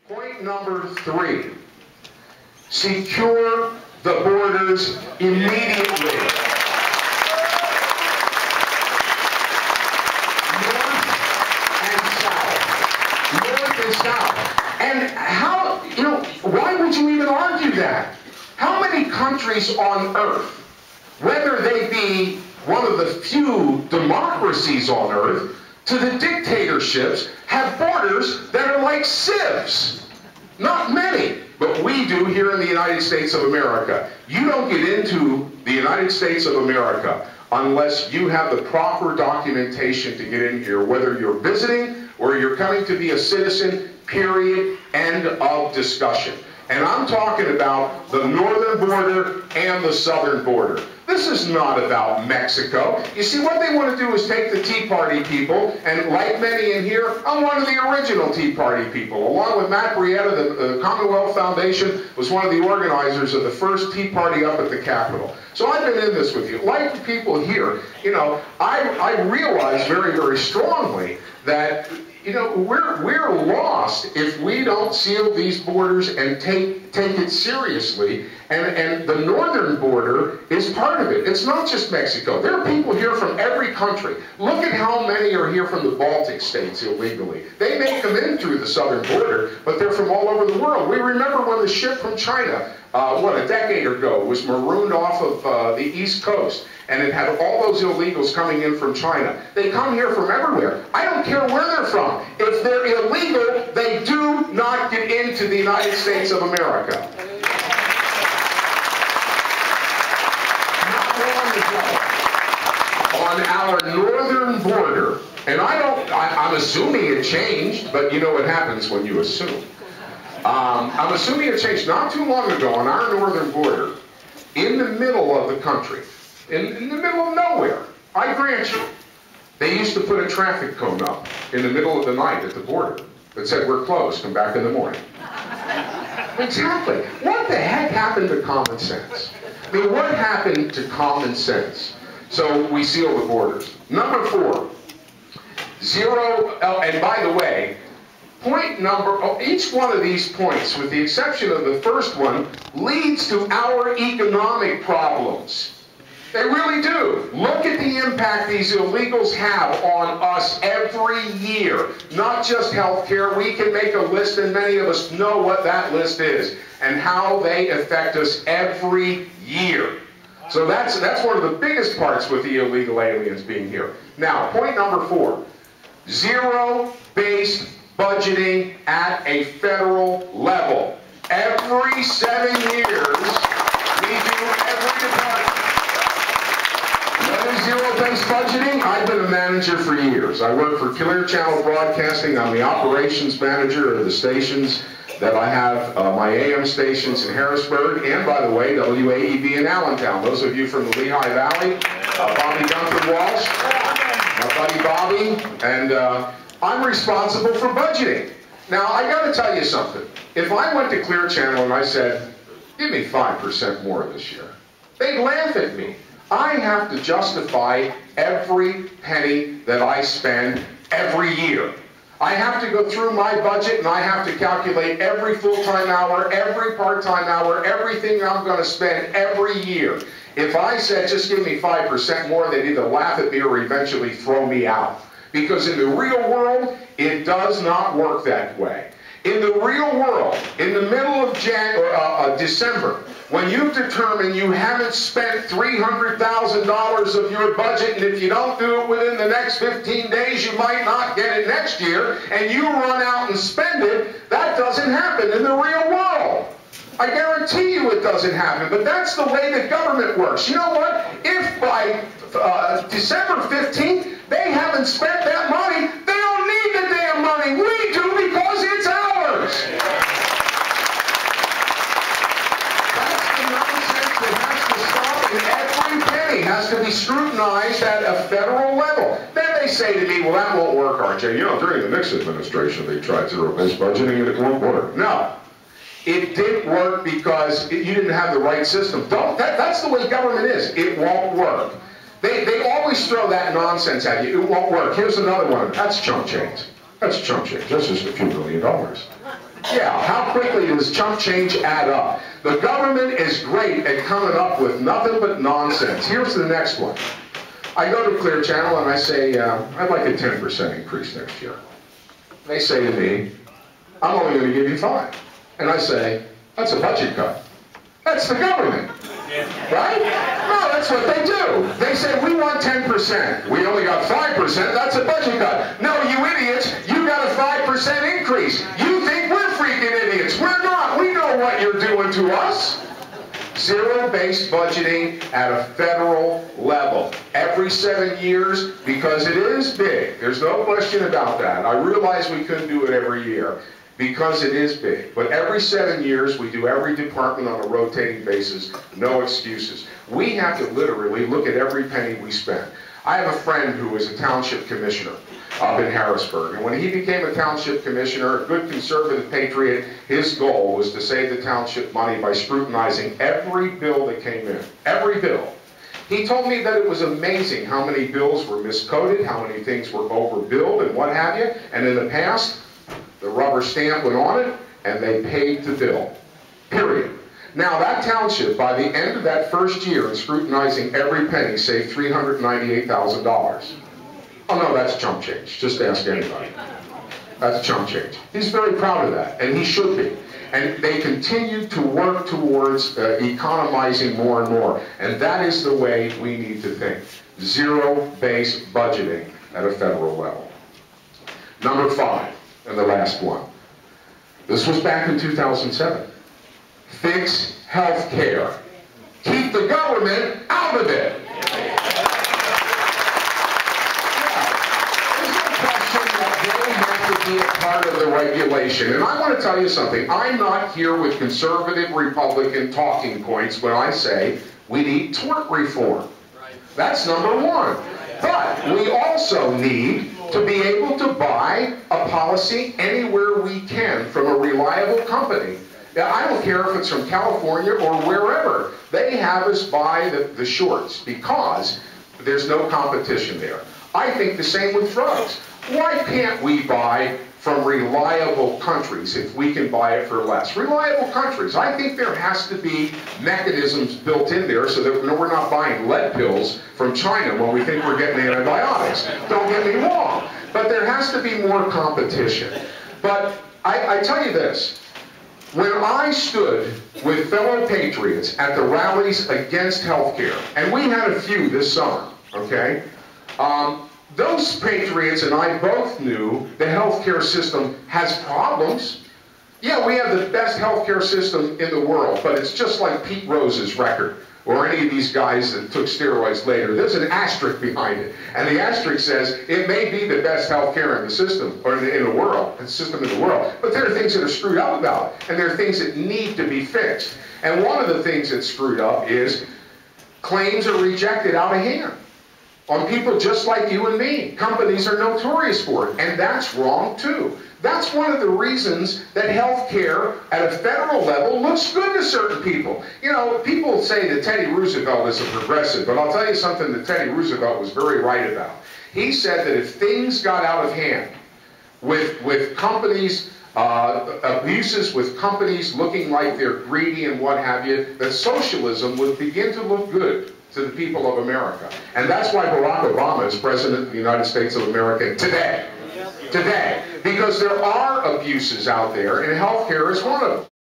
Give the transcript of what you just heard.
Point number 3, secure the borders immediately. North and south. And how, why would you even argue that? How many countries on earth, whether they be one of the few democracies on earth to the dictatorships, have borders that are like sieves? Not many, but we do here in the United States of America. You don't get into the United States of America unless you have the proper documentation to get in here, whether you're visiting or you're coming to be a citizen, period, end of discussion. And I'm talking about the northern border and the southern border. This is not about Mexico. You see, what they want to do is take the Tea Party people, and like many in here, I'm one of the original Tea Party people. Along with Matt Brietta, the Commonwealth Foundation was one of the organizers of the first Tea Party up at the Capitol. So I've been in this with you. Like the people here, I realize very, very strongly that we're lost if we don't seal these borders and take it seriously. And the northern border is part of it. It's not just Mexico. There are people here from every country. Look at how many are here from the Baltic states illegally. They may come in through the southern border, but they're from all over the world. We remember when the ship from China, a decade ago, was marooned off of the East Coast. And it had all those illegals coming in from China. They come here from everywhere. I don't care where they're from. If they're illegal, they do not get into the United States of America. Not long ago, on our northern border, and I'm assuming it changed, but you know what happens when you assume. I'm assuming it changed not too long ago on our northern border, in the middle of the country. In the middle of nowhere, I grant you. They used to put a traffic cone up in the middle of the night at the border that said, "We're closed, come back in the morning." Exactly. What the heck happened to common sense? I mean, what happened to common sense? So we seal the borders. Number 4, and by the way, each one of these points, with the exception of the first one, leads to our economic problems. They really do. Look at the impact these illegals have on us every year. Not just health care. We can make a list, and many of us know what that list is and how they affect us every year. So that's one of the biggest parts with the illegal aliens being here. Now, point number 4. Zero-based budgeting at a federal level. Every 7 years, we do every department. Zero-based budgeting, I've been a manager for years. I work for Clear Channel Broadcasting. I'm the operations manager of the stations that I have, my AM stations in Harrisburg, and by the way, WHP in Allentown. Those of you from the Lehigh Valley, Bobby Duncan Walsh, my buddy Bobby, and I'm responsible for budgeting. Now, I got to tell you something. If I went to Clear Channel and I said, "Give me 5% more this year," they'd laugh at me. I have to justify every penny that I spend every year. I have to go through my budget and I have to calculate every full-time hour, every part-time hour, everything I'm going to spend every year. If I said, "Just give me 5% more," they'd either laugh at me or eventually throw me out. Because in the real world, it does not work that way. In the real world, in the middle of December, when you've determined you haven't spent $300,000 of your budget, and if you don't do it within the next 15 days, you might not get it next year, and you run out and spend it, that doesn't happen in the real world. I guarantee you it doesn't happen, but that's the way the government works. You know what? If by December 15th, they haven't spent that money, they don't need the damn money. We do, because it's ours. That's the nonsense that has to stop, and every penny has to be scrutinized at a federal level. Then they say to me, "Well, that won't work, RJ. During the Nixon administration, they tried zero-based budgeting and it won't work." No. It didn't work because you didn't have the right system. That's the way government is. It won't work. They always throw that nonsense at you. It won't work. Here's another one. That's chump change. That's chump change. That's just a few $1 million. Yeah, how quickly does chump change add up? The government is great at coming up with nothing but nonsense. Here's the next one. I go to Clear Channel and I say, I'd like a 10% increase next year. They say to me, I'm only going to give you 5. And I say, that's a budget cut. That's the government. Right? No, that's what they do. They say, we want 10%. We only got 5%. That's a budget cut. No, you idiots, you got a 5% increase. You think we're freaking idiots. We're not. We know what you're doing to us. Zero-based budgeting at a federal level. Every 7 years, because it is big. There's no question about that. I realize we couldn't do it every year, because it is big. But every 7 years, we do every department on a rotating basis, no excuses. We have to literally look at every penny we spend. I have a friend who is a township commissioner up in Harrisburg, and when he became a township commissioner, a good conservative patriot, his goal was to save the township money by scrutinizing every bill that came in. Every bill. He told me that it was amazing how many bills were miscoded, how many things were overbilled, and what have you, and in the past, the rubber stamp went on it, and they paid the bill. Period. Now, that township, by the end of that first year in scrutinizing every penny, saved $398,000. Oh, no, that's chump change. Just ask anybody. That's chump change. He's very proud of that, and he should be. And they continue to work towards economizing more and more. And that is the way we need to think. Zero-based budgeting at a federal level. Number 5. And the last one. This was back in 2007. Fix health care. Keep the government out of it. Yeah. There's no question that they have to be a part of the regulation. And I want to tell you something. I'm not here with conservative Republican talking points when I say we need tort reform. That's number 1. But we also need to be able to buy a policy anywhere we can from a reliable company. Now, I don't care if it's from California or wherever. They have us buy the shorts because there's no competition there. I think the same with drugs. Why can't we buy from reliable countries if we can buy it for less? Reliable countries. I think there has to be mechanisms built in there so that we're not buying lead pills from China when we think we're getting antibiotics. Don't get me wrong. But there has to be more competition. But I tell you this. When I stood with fellow patriots at the rallies against health care, and we had a few this summer, okay? Those patriots and I both knew the healthcare system has problems. Yeah, we have the best healthcare system in the world, but it's just like Pete Rose's record, or any of these guys that took steroids later. There's an asterisk behind it. And the asterisk says it may be the best healthcare in the system, or in the world, but there are things that are screwed up about it, and there are things that need to be fixed. And one of the things that's screwed up is claims are rejected out of hand on people just like you and me. Companies are notorious for it, and that's wrong too. That's one of the reasons that health care at a federal level looks good to certain people. You know, people say that Teddy Roosevelt is a progressive, but I'll tell you something that Teddy Roosevelt was very right about. He said that if things got out of hand with companies, abuses with companies looking like they're greedy and what have you, that socialism would begin to look good to the people of America. And that's why Barack Obama is President of the United States of America today. Today. Because there are abuses out there, and healthcare is one of them.